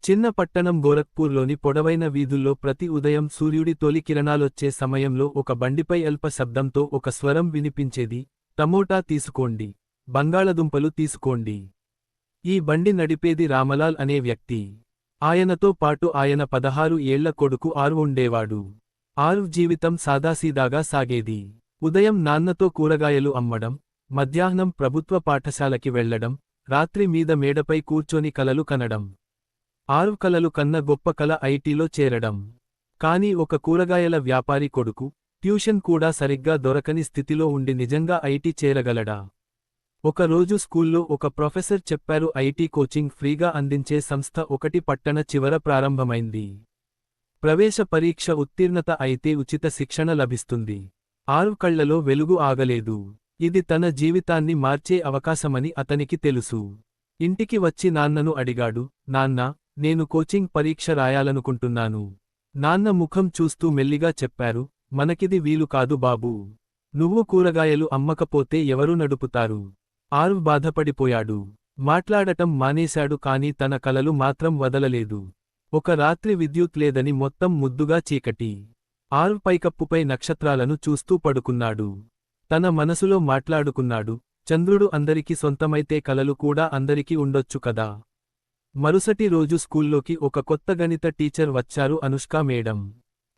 చిన్న పట్టణం గోరఖ్పూర్లోని పొడవైన వీధుల్లో ప్రతి ఉదయం సూర్యుడి తొలి కిరణాలొచ్చే సమయంలో ఒక బండిపై అల్ప శబ్దంతో ఒక స్వరం వినిపించేది, టమోటా తీసుకోండి, బంగాళదుంపలు తీసుకోండి. ఈ బండి నడిపేది రామలాల్ అనే వ్యక్తి. ఆయనతో పాటు ఆయన 16 ఏళ్ల కొడుకు ఆరు ఉండేవాడు. ఆరు జీవితం సాదాసీదాగా సాగేది. ఉదయం నాన్నతో కూరగాయలు అమ్మడం, మధ్యాహ్నం ప్రభుత్వ పాఠశాలకి వెళ్లడం, రాత్రి మీద మేడపై కూర్చొని కలలు కనడం. ఆరు కలలు కన్న గొప్ప కల ఐటీలో చేరడం. కాని ఒక కూరగాయల వ్యాపారి కొడుకు, ట్యూషన్ కూడా సరిగ్గా దొరకని స్థితిలో ఉండి నిజంగా ఐటీ చేరగలడా? ఒక రోజు స్కూల్లో ఒక ప్రొఫెసర్ చెప్పారు, ఐటీ కోచింగ్ ఫ్రీగా అందించే సంస్థ ఒకటి పట్టణ చివర ప్రారంభమైంది. ప్రవేశ పరీక్ష ఉత్తీర్ణత అయితే ఉచిత శిక్షణ లభిస్తుంది. ఆరు కళ్లలో వెలుగు ఆగలేదు. ఇది తన జీవితాన్ని మార్చే అవకాశమని అతనికి తెలుసు. ఇంటికి వచ్చి నాన్నను అడిగాడు, నాన్నా, నేను కోచింగ్ పరీక్ష రాయాలనుకుంటున్నాను. నాన్న ముఖం చూస్తూ మెల్లిగా చెప్పారు, మనకిది వీలు కాదు బాబూ. నువ్వు కూరగాయలు అమ్మకపోతే ఎవరు నడుపుతారు? ఆరు బాధపడిపోయాడు. మాట్లాడటం మానేశాడు, కాని తన కలలు మాత్రం వదలలేదు. ఒక రాత్రి విద్యుత్ లేదని మొత్తం ముద్దుగా చీకటి. ఆరు పైకప్పుపై నక్షత్రాలను చూస్తూ పడుకున్నాడు. తన మనసులో మాట్లాడుకున్నాడు, చంద్రుడు అందరికి సొంతమైతే కలలు కూడా అందరికి ఉండొచ్చు కదా. మరుసటి రోజు స్కూల్లోకి ఒక కొత్త గణిత టీచర్ వచ్చారు, అనుష్క మేడం.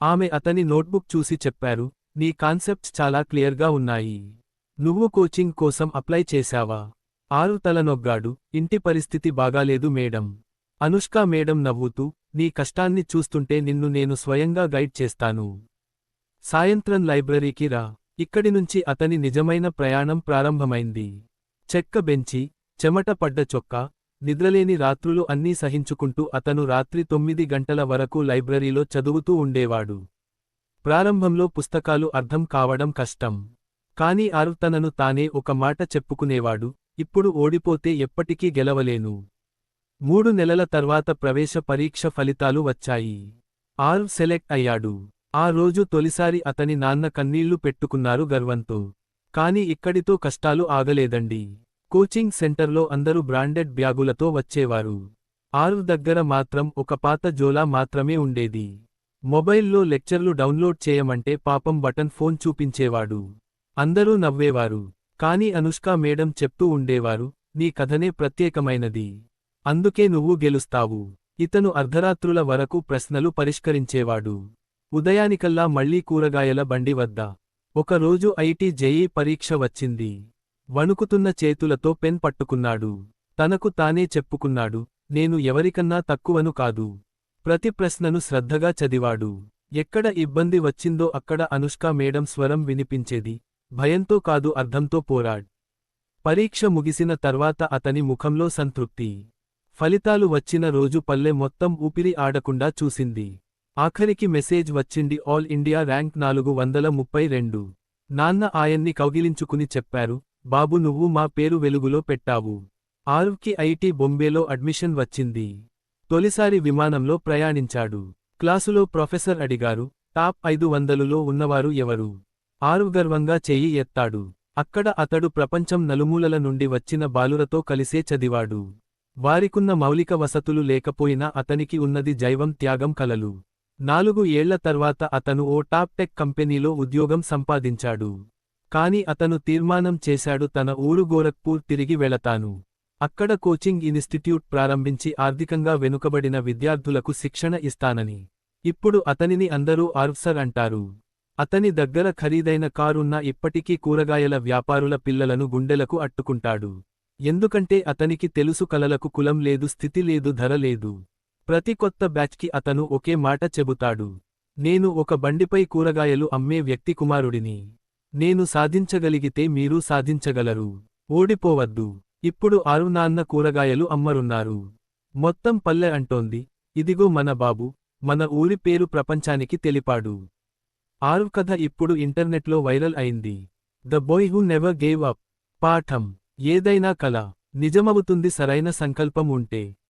ఆమె అతని నోట్బుక్ చూసి చెప్పారు, నీ కాన్సెప్ట్స్ చాలా క్లియర్గా ఉన్నాయి. నువ్వు కోచింగ్ కోసం అప్లై చేశావా? ఆరు తలనొగ్గాడు, ఇంటి పరిస్థితి బాగాలేదు మేడం. అనుష్క మేడం నవ్వుతూ, నీ కష్టాన్ని చూస్తుంటే నిన్ను నేను స్వయంగా గైడ్ చేస్తాను. సాయంత్రం లైబ్రరీకి రా. ఇక్కడి నుంచి అతని నిజమైన ప్రయాణం ప్రారంభమైంది. చెక్క బెంచి, చెమట పడ్డ చొక్కా, నిద్రలేని రాత్రులు అన్నీ సహించుకుంటూ అతను రాత్రి 9 గంటల వరకు లైబ్రరీలో చదువుతూ ఉండేవాడు. ప్రారంభంలో పుస్తకాలు అర్థం కావడం కష్టం. కాని ఆరు తనను తానే ఒక మాట చెప్పుకునేవాడు, ఇప్పుడు ఓడిపోతే ఎప్పటికీ గెలవలేను. 3 నెలల తర్వాత ప్రవేశ పరీక్ష ఫలితాలు వచ్చాయి. ఆరు సెలెక్ట్ అయ్యాడు. ఆ రోజు తొలిసారి అతని నాన్న కన్నీళ్లు పెట్టుకున్నారు గర్వంతో. కాని ఇక్కడితో కష్టాలు ఆగలేదండి. కోచింగ్ సెంటర్లో అందరూ బ్రాండెడ్ బ్యాగులతో వచ్చేవారు. ఆరు దగ్గర మాత్రం ఒక పాత జోలా మాత్రమే ఉండేది. మొబైల్లో లెక్చర్లు డౌన్లోడ్ చేయమంటే పాపం బటన్ ఫోన్ చూపించేవాడు. అందరూ నవ్వేవారు. కాని అనుష్క మేడం చెప్తూ ఉండేవారు, నీ కథనే ప్రత్యేకమైనది. అందుకే నువ్వు గెలుస్తావు. ఇతను అర్ధరాత్రుల వరకు ప్రశ్నలు పరిష్కరించేవాడు. ఉదయానికల్లా మళ్లీ కూరగాయల బండి వద్ద. ఒక రోజు ఐటీ జేఈ పరీక్ష వచ్చింది. వణుకుతున్న చేతులతో పెన్ పట్టుకున్నాడు. తనకు తానే చెప్పుకున్నాడు, నేను ఎవరికన్నా తక్కువను కాదు. ప్రతి ప్రశ్నను శ్రద్ధగా చదివాడు. ఎక్కడ ఇబ్బంది వచ్చిందో అక్కడ అనుష్క మేడం స్వరం వినిపించేది, భయంతో కాదు అర్థంతో పోరాడ్. పరీక్ష ముగిసిన తర్వాత అతని ముఖంలో సంతృప్తి. ఫలితాలు వచ్చిన రోజు పల్లె మొత్తం ఊపిరి ఆడకుండా చూసింది. ఆఖరికి మెసేజ్ వచ్చింది, ఆల్ ఇండియా ర్యాంక్ 432. నాన్న ఆయన్ని కౌగిలించుకుని చెప్పారు, బాబు నువ్వు మా పేరు వెలుగులో పెట్టావు. ఆరుకి ఐటీ బొంబేలో అడ్మిషన్ వచ్చింది. తొలిసారి విమానంలో ప్రయాణించాడు. క్లాసులో ప్రొఫెసర్ అడిగారు, టాప్ 500లో ఉన్నవారు ఎవరు? ఆరు గర్వంగా చెయ్యి ఎత్తాడు. అక్కడ అతడు ప్రపంచం నలుమూలల నుండి వచ్చిన బాలురతో కలిసే చదివాడు. వారికున్న మౌలిక వసతులు లేకపోయినా అతనికి ఉన్నది జైవం త్యాగం కలలు. 4 ఏళ్ల తర్వాత అతను ఓ టాప్ టెక్ కంపెనీలో ఉద్యోగం సంపాదించాడు. కాని అతను తీర్మానం చేశాడు, తన ఊరు గోరఖ్పూర్ తిరిగి వెళతాను. అక్కడ కోచింగ్ ఇన్స్టిట్యూట్ ప్రారంభించి ఆర్థికంగా వెనుకబడిన విద్యార్థులకు శిక్షణ ఇస్తానని. ఇప్పుడు అతనిని అందరూ ఆర్ఫ్సర్ అంటారు. అతని దగ్గర ఖరీదైన కారున్నా ఇప్పటికీ కూరగాయల వ్యాపారుల పిల్లలను గుండెలకు అట్టుకుంటాడు. ఎందుకంటే అతనికి తెలుసు, కలలకు కులం లేదు, స్థితి లేదు, ధర లేదు. ప్రతి కొత్త బ్యాచ్కి అతను ఒకే మాట చెబుతాడు, నేను ఒక బండిపై కూరగాయలు అమ్మే వ్యక్తి కుమారుడిని. నేను సాధించగలిగితే మీరు సాధించగలరు. ఓడిపోవద్దు. ఇప్పుడు ఆరు నాన్న కూరగాయలు అమ్మరున్నారు. మొత్తం పల్లె అంటోంది, ఇదిగో మన బాబు, మన ఊరి పేరు ప్రపంచానికి తెలిపాడు. ఆరు కథ ఇప్పుడు ఇంటర్నెట్లో వైరల్ అయింది. The boy who never gave up. పాఠం, ఏదైనా కల నిజమవుతుంది సరైన సంకల్పం ఉంటే.